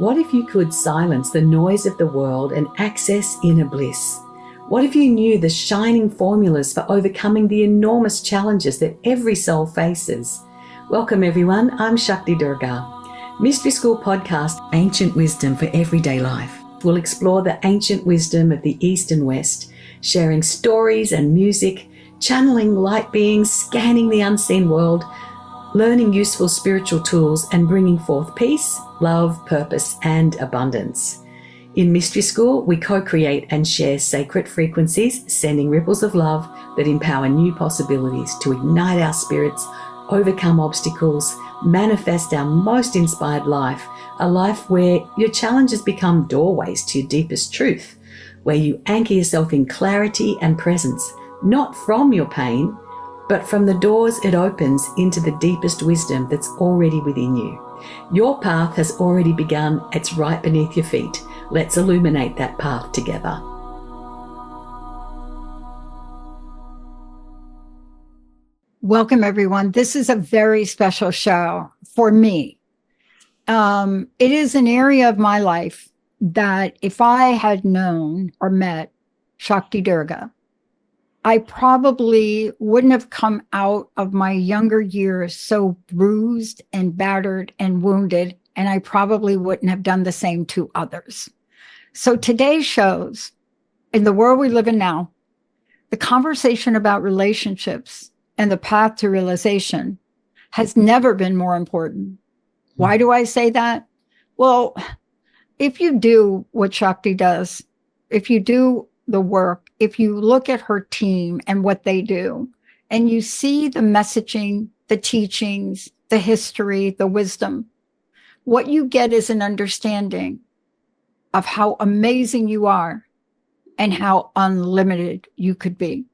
What if you could silence the noise of the world and access inner bliss? What if you knew the shining formulas for overcoming the enormous challenges that every soul faces? Welcome everyone, I'm Shakti Durga. Mystery School Podcast, Ancient Wisdom for Everyday Life. We'll explore the ancient wisdom of the East and West, sharing stories and music, channeling light beings, scanning the unseen world, learning useful spiritual tools, and bringing forth peace, love, purpose, and abundance. In Mystery School, we co-create and share sacred frequencies, sending ripples of love that empower new possibilities to ignite our spirits, overcome obstacles, manifest our most inspired life, a life where your challenges become doorways to your deepest truth, where you anchor yourself in clarity and presence, not from your pain, but from the doors it opens into the deepest wisdom that's already within you. Your path has already begun. It's right beneath your feet. Let's illuminate that path together. Welcome, everyone. This is a very special show for me. It is an area of my life that if I had known or met Shakti Durga, I probably wouldn't have come out of my younger years so bruised and battered and wounded, and I probably wouldn't have done the same to others. So today shows, in the world we live in now, the conversation about relationships and the path to realization has never been more important. Why do I say that? Well, if you do what Shakti does, if you do the work, if you look at her team and what they do, and you see the messaging, the teachings, the history, the wisdom, what you get is an understanding of how amazing you are and how unlimited you could be.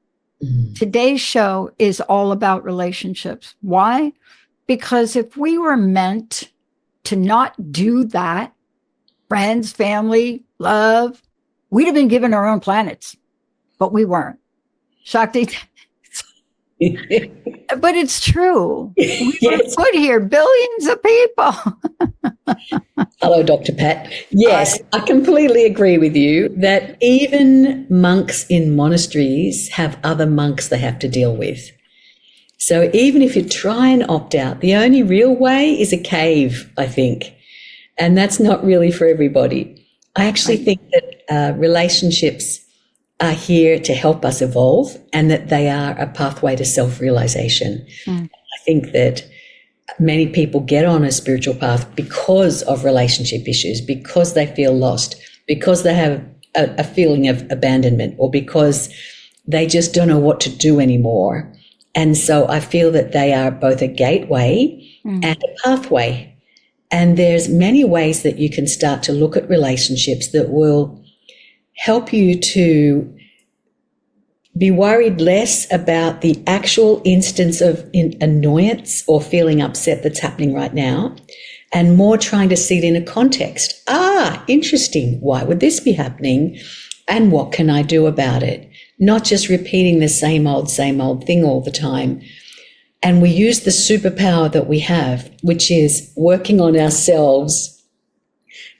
Mm-hmm. Today's show is all about relationships. Why? Because if we were meant to not do that, friends, family, love, we'd have been given our own planets, but we weren't. Shakti, but it's true. We were put here, billions of people. Hello, Dr. Pat. Yes, I completely agree with you that even monks in monasteries have other monks they have to deal with. So even if you try and opt out, the only real way is a cave, I think. And that's not really for everybody. I actually think that relationships are here to help us evolve and that they are a pathway to self-realization. I think that many people get on a spiritual path because of relationship issues, because they feel lost, because they have a feeling of abandonment, or because they just don't know what to do anymore. And so I feel that they are both a gateway and a pathway. And there's many ways that you can start to look at relationships that will help you to be worried less about the actual instance of annoyance or feeling upset that's happening right now, and more trying to see it in a context. Interesting. Why would this be happening? And what can I do about it? Not just repeating the same old thing all the time. And we use the superpower that we have, which is working on ourselves.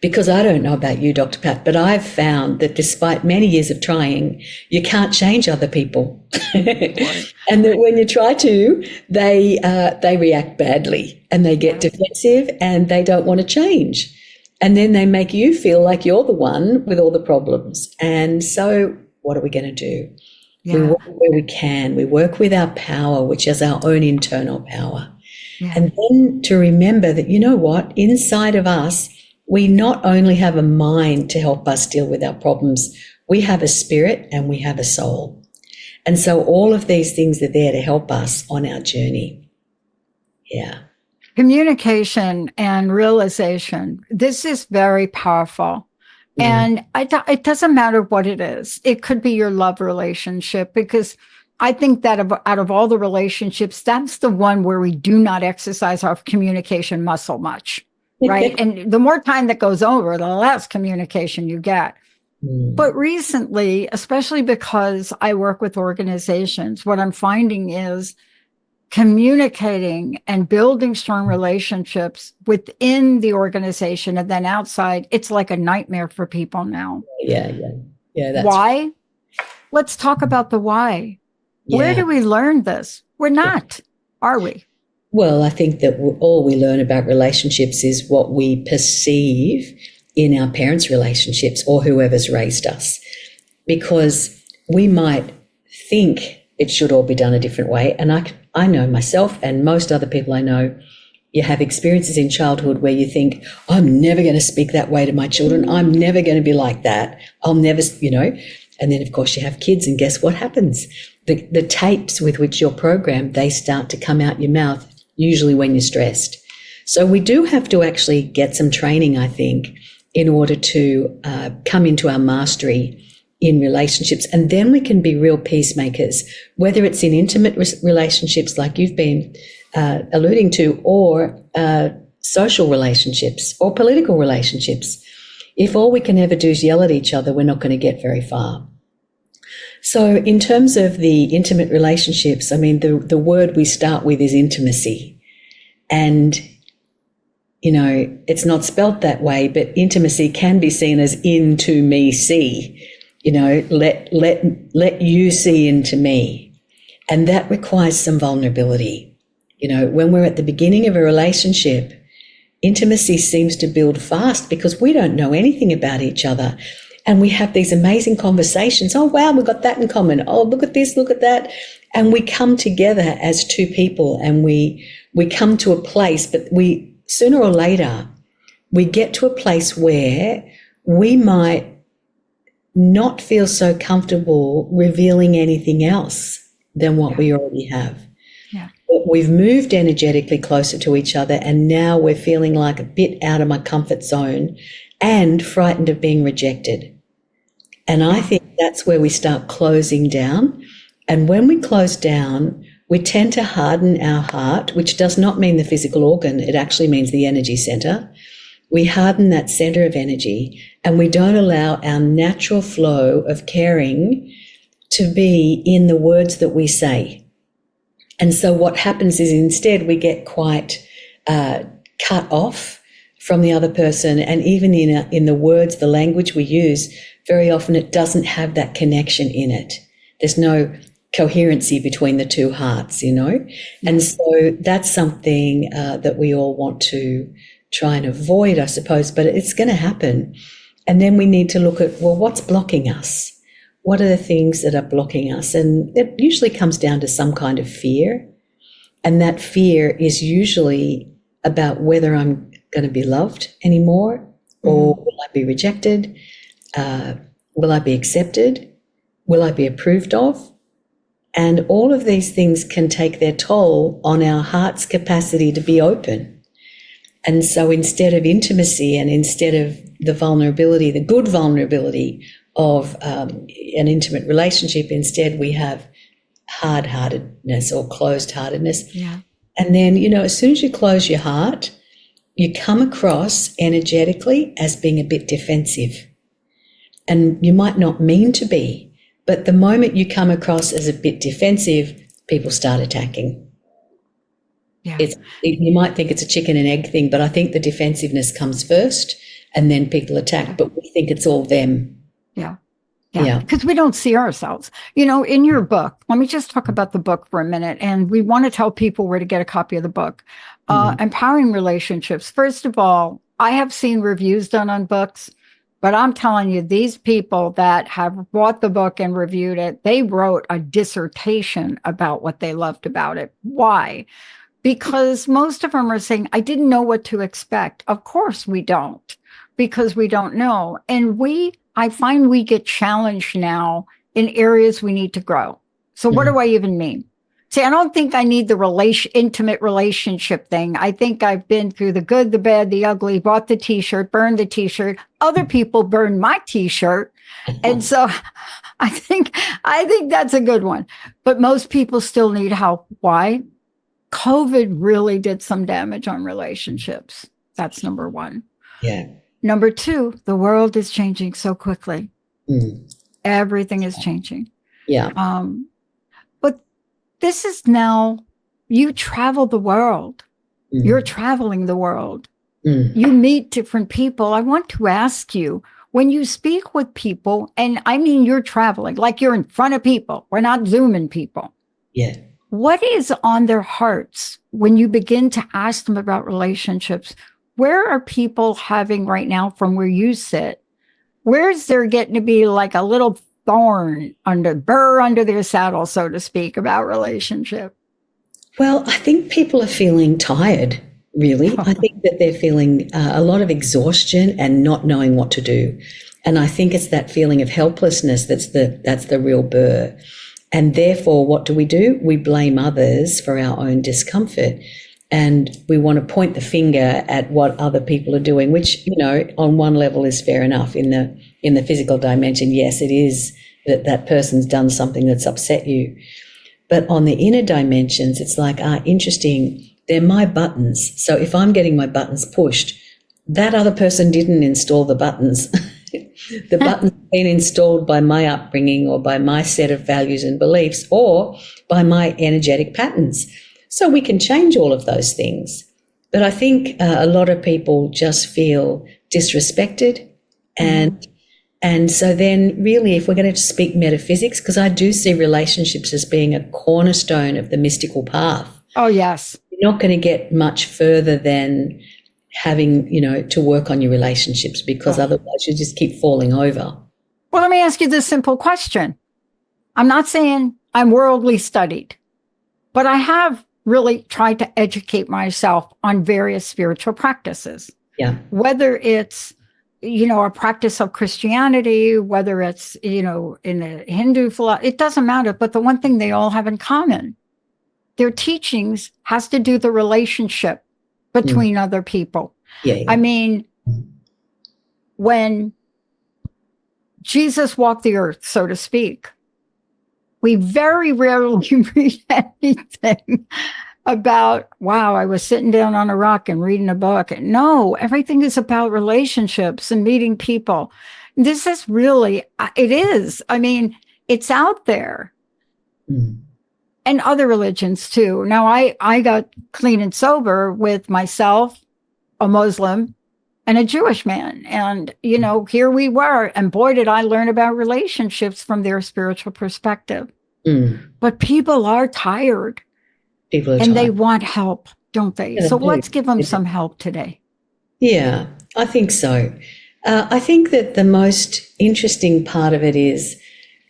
Because I don't know about you, Dr. Pat, but I've found that despite many years of trying, you can't change other people. And that when you try to, they react badly and they get defensive and they don't want to change. And then they make you feel like you're the one with all the problems. And so what are we going to do? Yeah. We work where we can. We work with our power, which is our own internal power. Yeah. And then to remember that, you know what, inside of us, we not only have a mind to help us deal with our problems, we have a spirit and we have a soul. And so all of these things are there to help us on our journey. Yeah. Communication and realization. This is very powerful. And it doesn't matter what it is. It could be your love relationship, because I think that out of all the relationships, that's the one where we do not exercise our communication muscle much, right? And the more time that goes over, the less communication you get. But recently, especially because I work with organizations, what I'm finding is communicating and building strong relationships within the organization and then outside, it's like a nightmare for people now. Yeah. That's why? Let's talk about the why. Yeah. Where do we learn this? We're not, are we? Well, I think that all we learn about relationships is what we perceive in our parents' relationships or whoever's raised us, because we might think it should all be done a different way. And I know myself and most other people I know, you have experiences in childhood where you think, I'm never going to speak that way to my children. I'm never going to be like that. I'll never, and then of course you have kids, and guess what happens? The tapes with which you're programmed, they start to come out your mouth, usually when you're stressed. So we do have to actually get some training, I think, in order to come into our mastery in relationships. And then we can be real peacemakers, whether it's in intimate relationships like you've been alluding to, or social relationships or political relationships. If all we can ever do is yell at each other, we're not going to get very far. So in terms of the intimate relationships, I mean, the word we start with is intimacy. And, it's not spelt that way, but intimacy can be seen as into me see. Let you see into me. And that requires some vulnerability. When we're at the beginning of a relationship, intimacy seems to build fast because we don't know anything about each other. And we have these amazing conversations. Oh, wow, we've got that in common. Oh, look at this, look at that. And we come together as two people, and we come to a place, but sooner or later, we get to a place where we might not feel so comfortable revealing anything else than what we already have. Yeah. But we've moved energetically closer to each other, and now we're feeling like a bit out of my comfort zone and frightened of being rejected. And I think that's where we start closing down. And when we close down, we tend to harden our heart, which does not mean the physical organ. It actually means the energy center. We harden that center of energy, and we don't allow our natural flow of caring to be in the words that we say. And so what happens is instead we get quite cut off from the other person, and even in the words, the language we use, very often it doesn't have that connection in it. There's no coherency between the two hearts, And so that's something that we all want to try and avoid, I suppose, but it's going to happen. And then we need to look at, well, what's blocking us? What are the things that are blocking us? And it usually comes down to some kind of fear. And that fear is usually about whether I'm going to be loved anymore, or will I be rejected? Will I be accepted? Will I be approved of? And all of these things can take their toll on our heart's capacity to be open. And so instead of intimacy, and instead of the vulnerability, the good vulnerability of an intimate relationship, instead we have hard-heartedness or closed-heartedness. Yeah. And then, as soon as you close your heart, you come across energetically as being a bit defensive. And you might not mean to be, but the moment you come across as a bit defensive, people start attacking. Yeah. You might think it's a chicken and egg thing, but I think the defensiveness comes first and then people attack, but we think it's all them. Yeah. Because we don't see ourselves. In your book, let me just talk about the book for a minute. And we want to tell people where to get a copy of the book. Empowering Relationships. First of all, I have seen reviews done on books, but I'm telling you, these people that have bought the book and reviewed it, they wrote a dissertation about what they loved about it. Why? Because most of them are saying, I didn't know what to expect. Of course we don't, because we don't know. And I find we get challenged now in areas we need to grow. So what do I even mean? See, I don't think I need the intimate relationship thing. I think I've been through the good, the bad, the ugly, bought the t-shirt, burned the t-shirt. Other people burned my t-shirt. And so I think that's a good one. But most people still need help. Why? COVID really did some damage on relationships. That's number one. Yeah. Number two, the world is changing so quickly. Everything is changing. Yeah. But this is now, you travel the world. Mm. You're traveling the world. Mm. You meet different people. I want to ask you, when you speak with people, and I mean you're traveling, like you're in front of people, we're not Zooming people. Yeah. What is on their hearts when you begin to ask them about relationships? Where are people having right now from where you sit? Where's there getting to be like a little thorn burr under their saddle, so to speak, about relationship? Well, I think people are feeling tired, really. I think that they're feeling a lot of exhaustion and not knowing what to do. And I think it's that feeling of helplessness that's the real burr. And therefore, what do? We blame others for our own discomfort. And we want to point the finger at what other people are doing, which, on one level is fair enough. In the physical dimension, yes, it is that person's done something that's upset you. But on the inner dimensions, it's like, interesting, they're my buttons. So if I'm getting my buttons pushed, that other person didn't install the buttons. The buttons have been installed by my upbringing or by my set of values and beliefs or by my energetic patterns. So we can change all of those things. But I think a lot of people just feel disrespected. And so then really, if we're going to speak metaphysics, because I do see relationships as being a cornerstone of the mystical path. Oh, yes. You're not going to get much further than having, to work on your relationships, because otherwise you just keep falling over. Well, let me ask you this simple question. I'm not saying I'm worldly studied, but I have really tried to educate myself on various spiritual practices. Yeah. Whether it's, a practice of Christianity, whether it's, in the Hindu philosophy, it doesn't matter. But the one thing they all have in common, their teachings has to do the relationship between other people. Yeah. I mean, when Jesus walked the earth, so to speak, we very rarely read anything about, wow, I was sitting down on a rock and reading a book. No, everything is about relationships and meeting people. This is really, it is. I mean, it's out there. And other religions too. Now, I got clean and sober with myself, a Muslim, and a Jewish man. And, here we were. And boy, did I learn about relationships from their spiritual perspective. But people are tired. And they want help, don't they? Yeah, so let's give them some help today. Yeah, I think so. I think that the most interesting part of it is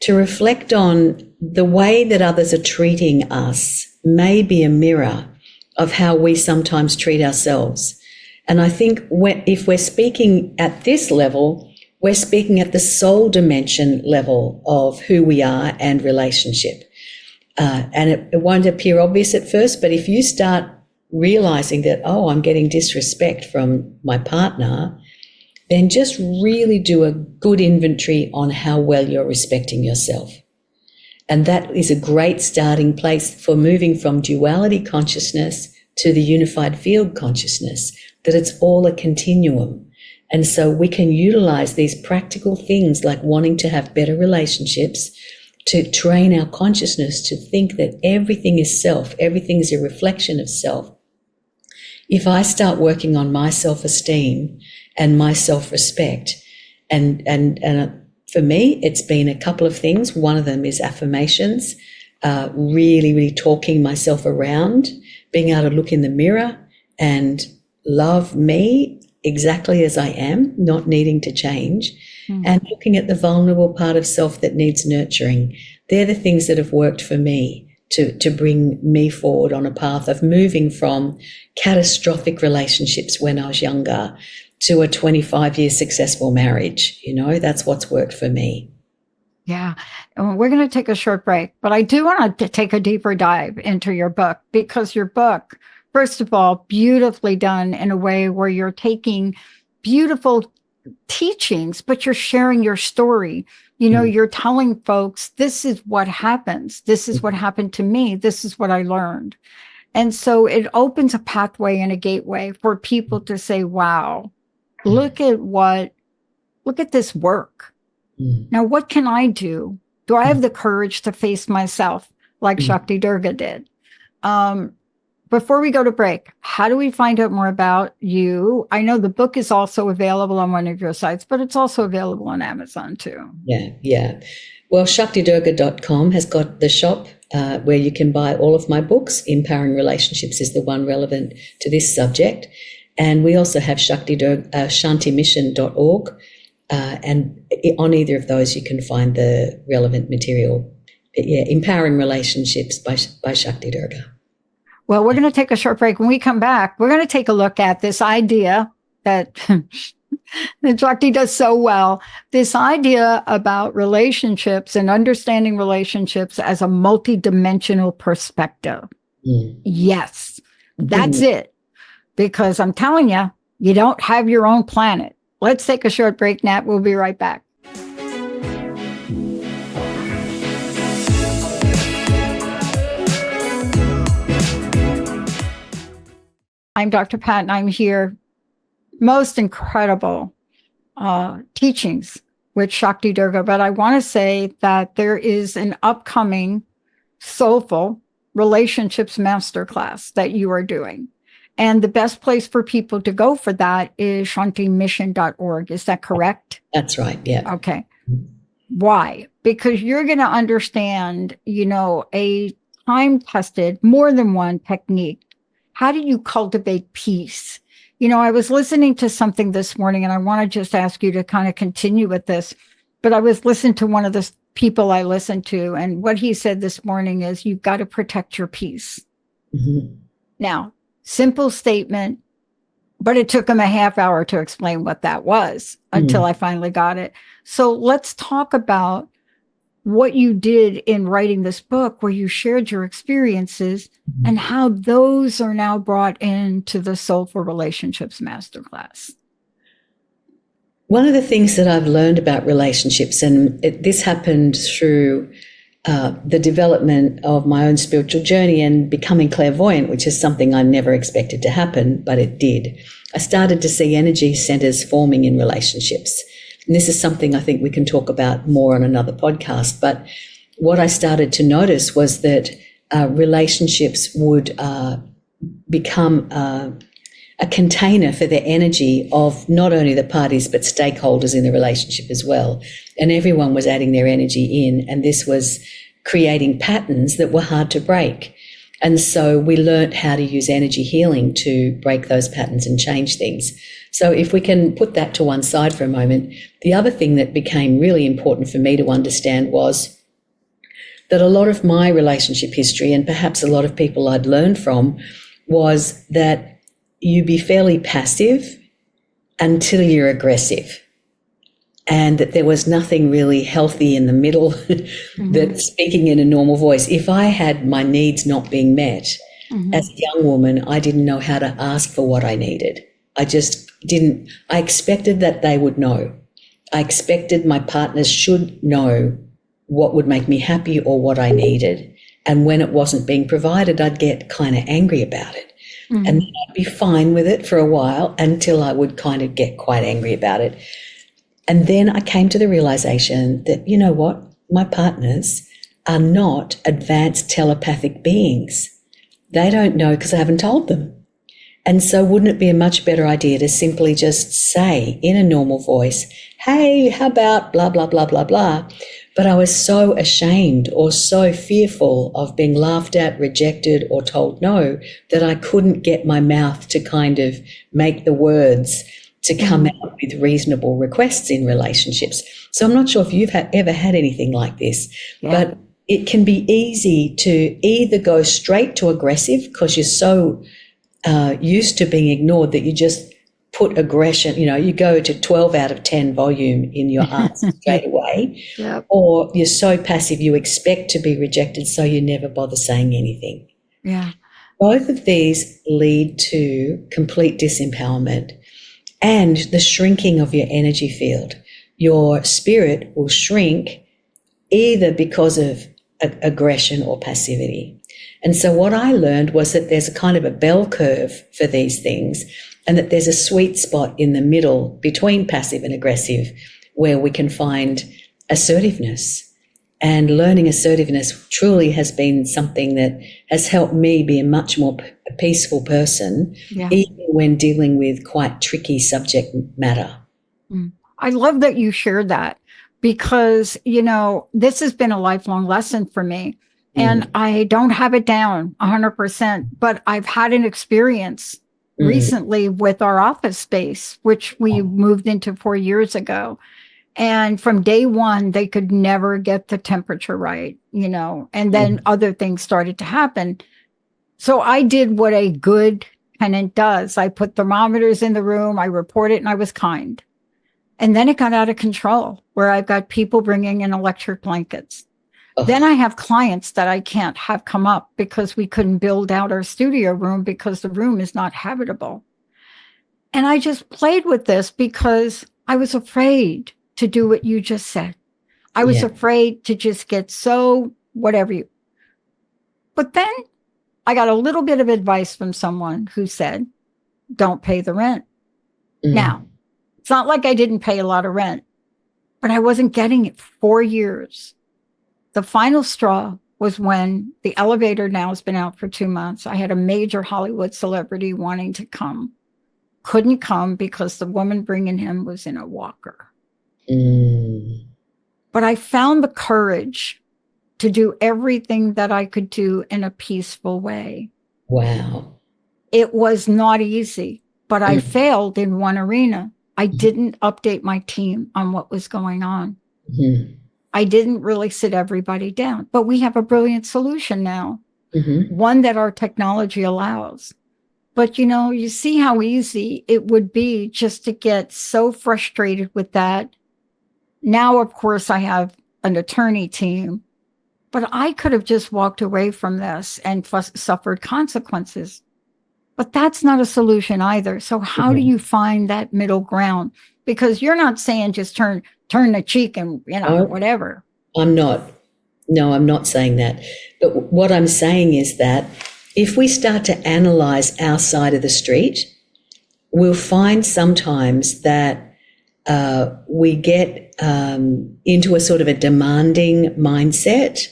to reflect on the way that others are treating us may be a mirror of how we sometimes treat ourselves. And I think if we're speaking at this level, we're speaking at the soul dimension level of who we are and relationship. And it won't appear obvious at first, but if you start realizing that, I'm getting disrespect from my partner, then just really do a good inventory on how well you're respecting yourself. And that is a great starting place for moving from duality consciousness to the unified field consciousness, that it's all a continuum. And so we can utilize these practical things like wanting to have better relationships to train our consciousness to think that everything is self, everything is a reflection of self. If I start working on my self-esteem and my self-respect, and for me, it's been a couple of things. One of them is affirmations, really, really talking myself around, being able to look in the mirror and love me exactly as I am, not needing to change, and looking at the vulnerable part of self that needs nurturing. They're the things that have worked for me to bring me forward on a path of moving from catastrophic relationships when I was younger to a 25-year successful marriage. That's what's worked for me. Yeah. And we're going to take a short break, but I do want to take a deeper dive into your book, because your book, first of all, beautifully done in a way where you're taking beautiful teachings, but you're sharing your story. You're telling folks, this is what happens. This is what happened to me. This is what I learned. And so it opens a pathway and a gateway for people to say, wow, look at this work. Now, what can I do? Do I have the courage to face myself like Shakti Durga did? before we go to break, how do we find out more about you? I know the book is also available on one of your sites, but it's also available on Amazon too. Yeah. Well, shaktidurga.com has got the shop where you can buy all of my books. Empowering Relationships is the one relevant to this subject. And we also have shantimission.org. And on either of those, you can find the relevant material. But yeah, Empowering Relationships by Shakti Durga. Well, we're going to take a short break. When we come back, we're going to take a look at this idea that Shakti does so well, this idea about relationships and understanding relationships as a multidimensional perspective. Yes, that's it. Because I'm telling you, you don't have your own planet. Let's take a short break, Nat. We'll be right back. I'm Dr. Pat, and I'm here. Most incredible teachings with Shakti Durga, but I want to say that there is an upcoming Soulful Relationships Masterclass that you are doing. And the best place for people to go for that is shantimission.org. Is that correct? That's right, yeah. Okay. Why? Because you're going to understand, a time-tested, more than one technique. How do you cultivate peace? I was listening to something this morning, and I want to just ask you to kind of continue with this. But I was listening to one of the people I listened to, and what he said this morning is, you've got to protect your peace. Now, simple statement, but it took him a half hour to explain what that was until I finally got it. So let's talk about what you did in writing this book, where you shared your experiences and how those are now brought into the Soulful Relationships Masterclass. One of the things that I've learned about relationships, and this happened through the development of my own spiritual journey and becoming clairvoyant, which is something I never expected to happen, but it did. I started to see energy centers forming in relationships. And this is something I think we can talk about more on another podcast. But what I started to notice was that relationships would become a container for the energy of not only the parties, but stakeholders in the relationship as well. And everyone was adding their energy in, and this was creating patterns that were hard to break. And so we learned how to use energy healing to break those patterns and change things. So if we can put that to one side for a moment, the other thing that became really important for me to understand was that a lot of my relationship history, and perhaps a lot of people I'd learned from, was that you be fairly passive until you're aggressive, and that there was nothing really healthy in the middle, that speaking in a normal voice. If I had my needs not being met as a young woman, I didn't know how to ask for what I needed. I just didn't. I expected that they would know. I expected my partners should know what would make me happy or what I needed. And when it wasn't being provided, I'd get kind of angry about it. And then I'd be fine with it for a while until I would kind of get quite angry about it. And then I came to the realization that, you know what, my partners are not advanced telepathic beings. They don't know because I haven't told them. And so wouldn't it be a much better idea to simply just say in a normal voice, hey, how about blah, blah, blah, blah, blah. But I was so ashamed or so fearful of being laughed at, rejected, or told no, that I couldn't get my mouth to kind of make the words to come out with reasonable requests in relationships. So I'm not sure if you've ever had anything like this, but it can be easy to either go straight to aggressive because you're so used to being ignored that you just put aggression, you go to 12 out of 10 volume in your answer straight away, or you're so passive you expect to be rejected so you never bother saying anything. Both of these lead to complete disempowerment and the shrinking of your energy field. Your spirit will shrink either because of aggression or passivity. And so what I learned was that there's a kind of a bell curve for these things, and that there's a sweet spot in the middle between passive and aggressive where we can find assertiveness And learning assertiveness truly has been something that has helped me be a much more peaceful person, even when dealing with quite tricky subject matter. I love that you shared that, because, this has been a lifelong lesson for me, and I don't have it down 100%, but I've had an experience recently with our office space, which we moved into 4 years ago. And from day one, they could never get the temperature right, and then other things started to happen. So I did what a good tenant does. I put thermometers in the room, I reported, and I was kind. And then it got out of control, where I've got people bringing in electric blankets. Then I have clients that I can't have come up because we couldn't build out our studio room because the room is not habitable. And I just played with this because I was afraid to do what you just said. I was afraid to just get so whatever you. But then I got a little bit of advice from someone who said, don't pay the rent. Now, it's not like I didn't pay a lot of rent, but I wasn't getting it 4 years. The final straw was when the elevator now has been out for 2 months. I had a major Hollywood celebrity wanting to come. Couldn't come because the woman bringing him was in a walker. But I found the courage to do everything that I could do in a peaceful way. Wow. It was not easy, but I failed in one arena. I didn't update my team on what was going on. I didn't really sit everybody down, but we have a brilliant solution now, one that our technology allows. But, you see how easy it would be just to get so frustrated with that. Now, of course, I have an attorney team, but I could have just walked away from this and suffered consequences. But that's not a solution either. So how do you find that middle ground? Because you're not saying just turn the cheek and, whatever. I'm not. No, I'm not saying that. But what I'm saying is that if we start to analyze our side of the street, we'll find sometimes that we get into a sort of a demanding mindset.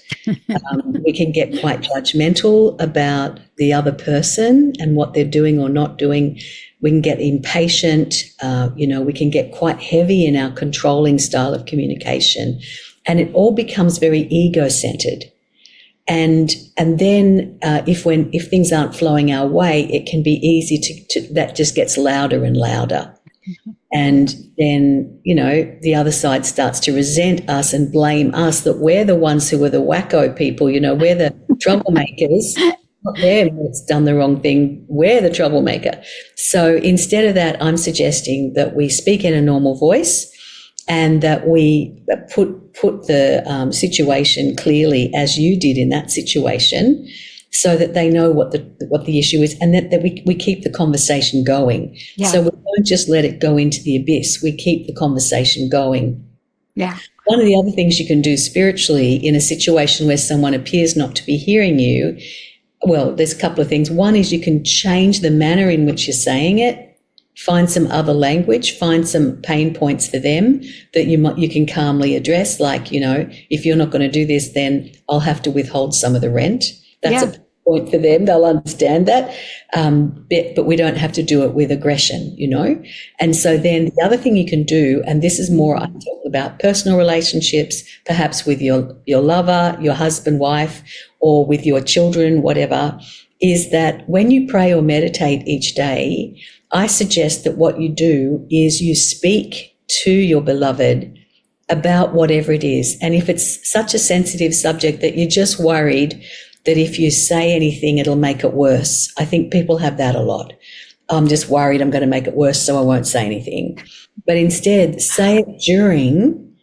We can get quite judgmental about the other person and what they're doing or not doing. We can get impatient. We can get quite heavy in our controlling style of communication, and it all becomes very ego-centered. And then if things aren't flowing our way, it can be easy to that just gets louder and louder. And then, the other side starts to resent us and blame us that we're the ones who are the wacko people, we're the troublemakers, not them that's done the wrong thing, we're the troublemaker. So instead of that, I'm suggesting that we speak in a normal voice and that we put the situation clearly as you did in that situation, so that they know what the issue is, and that we keep the conversation going. Yeah. So we don't just let it go into the abyss. We keep the conversation going. Yeah. One of the other things you can do spiritually in a situation where someone appears not to be hearing you, well, there's a couple of things. One is you can change the manner in which you're saying it, find some other language, find some pain points for them that you can calmly address, like, if you're not going to do this, then I'll have to withhold some of the rent. That's a point for them. They'll understand that. But we don't have to do it with aggression, And so then the other thing you can do, and this is more, I'm talking about personal relationships, perhaps with your lover, your husband, wife, or with your children, whatever, is that when you pray or meditate each day, I suggest that what you do is you speak to your beloved about whatever it is. And if it's such a sensitive subject that you're just worried that if you say anything, it'll make it worse. I think people have that a lot. I'm just worried I'm going to make it worse, so I won't say anything. But instead, say it during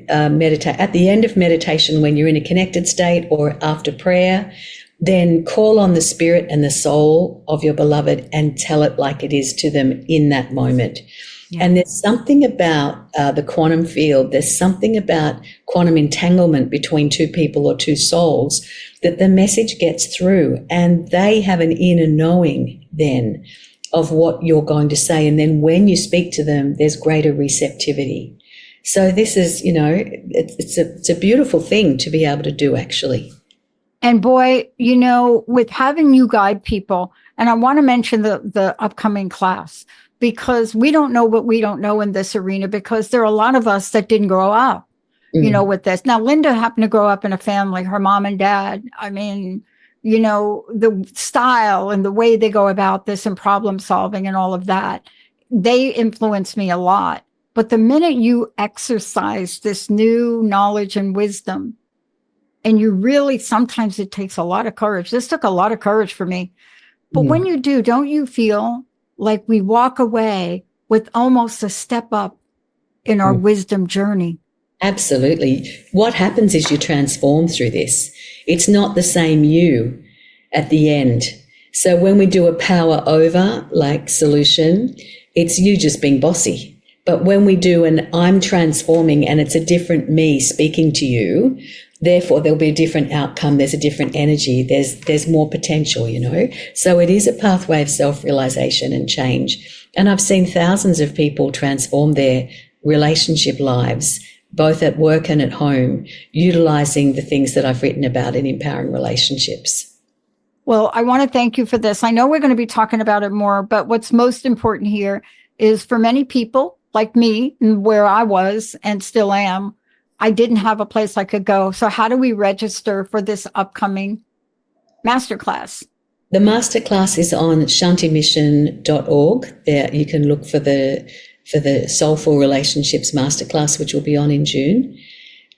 meditate, at the end of meditation, when you're in a connected state or after prayer, then call on the spirit and the soul of your beloved and tell it like it is to them in that moment. Yeah. And there's something about the quantum field, there's something about quantum entanglement between two people or two souls, that the message gets through and they have an inner knowing then of what you're going to say. And then when you speak to them, there's greater receptivity. So this is, it's a beautiful thing to be able to do, actually. And boy, with having you guide people, and I want to mention the upcoming class, because we don't know what we don't know in this arena, because there are a lot of us that didn't grow up, with this. Now, Linda happened to grow up in a family, her mom and dad. I mean, the style and the way they go about this and problem solving and all of that, they influenced me a lot. But the minute you exercise this new knowledge and wisdom, and you really, sometimes it takes a lot of courage. This took a lot of courage for me. But when you do, don't you feel like we walk away with almost a step up in our wisdom journey? Absolutely. What happens is you transform through this. It's not the same you at the end. So when we do a power over like solution, it's you just being bossy. But when we do an I'm transforming and it's a different me speaking to you, therefore there'll be a different outcome. There's a different energy. There's more potential, So it is a pathway of self-realization and change. And I've seen thousands of people transform their relationship lives, both at work and at home, utilizing the things that I've written about in empowering relationships. Well, I want to thank you for this. I know we're going to be talking about it more, but what's most important here is for many people like me, where I was and still am, I didn't have a place I could go. So how do we register for this upcoming masterclass? The masterclass is on shantimission.org. There you can look for the Soulful Relationships Masterclass, which will be on in June.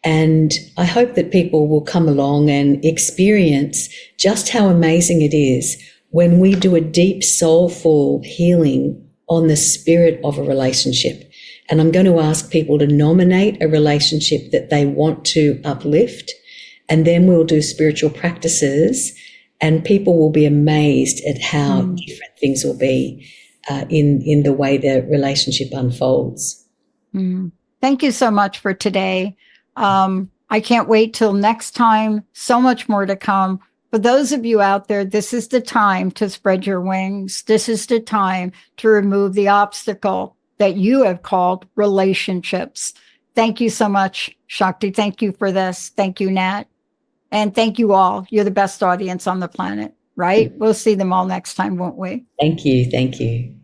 And I hope that people will come along and experience just how amazing it is when we do a deep, soulful healing on the spirit of a relationship. And I'm going to ask people to nominate a relationship that they want to uplift. And then we'll do spiritual practices, and people will be amazed at how different things will be in the way the relationship unfolds. Thank you so much for today. I can't wait till next time. So much more to come. For those of you out there, this is the time to spread your wings. This is the time to remove the obstacle that you have called relationships. Thank you so much, Shakti. Thank you for this. Thank you, Nat. And thank you all. You're the best audience on the planet, right? We'll see them all next time, won't we? Thank you. Thank you.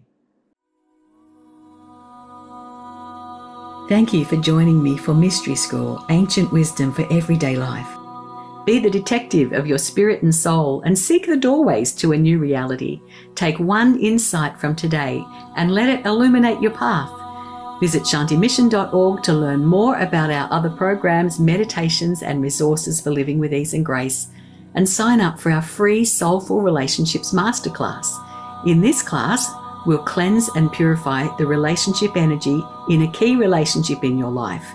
Thank you for joining me for Mystery School, Ancient Wisdom for Everyday Life. Be the detective of your spirit and soul and seek the doorways to a new reality. Take one insight from today and let it illuminate your path. Visit shantimission.org to learn more about our other programs, meditations, and resources for living with ease and grace. And sign up for our free Soulful Relationships Masterclass. In this class, we'll cleanse and purify the relationship energy in a key relationship in your life.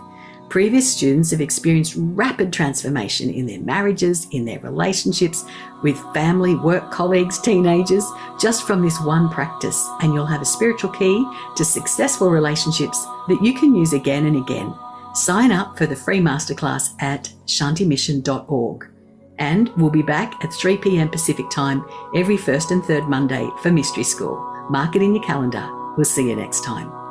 Previous students have experienced rapid transformation in their marriages, in their relationships, with family, work colleagues, teenagers, just from this one practice. And you'll have a spiritual key to successful relationships that you can use again and again. Sign up for the free masterclass at shantimission.org. And we'll be back at 3 p.m. Pacific time every first and third Monday for Mystery School. Mark it in your calendar. We'll see you next time.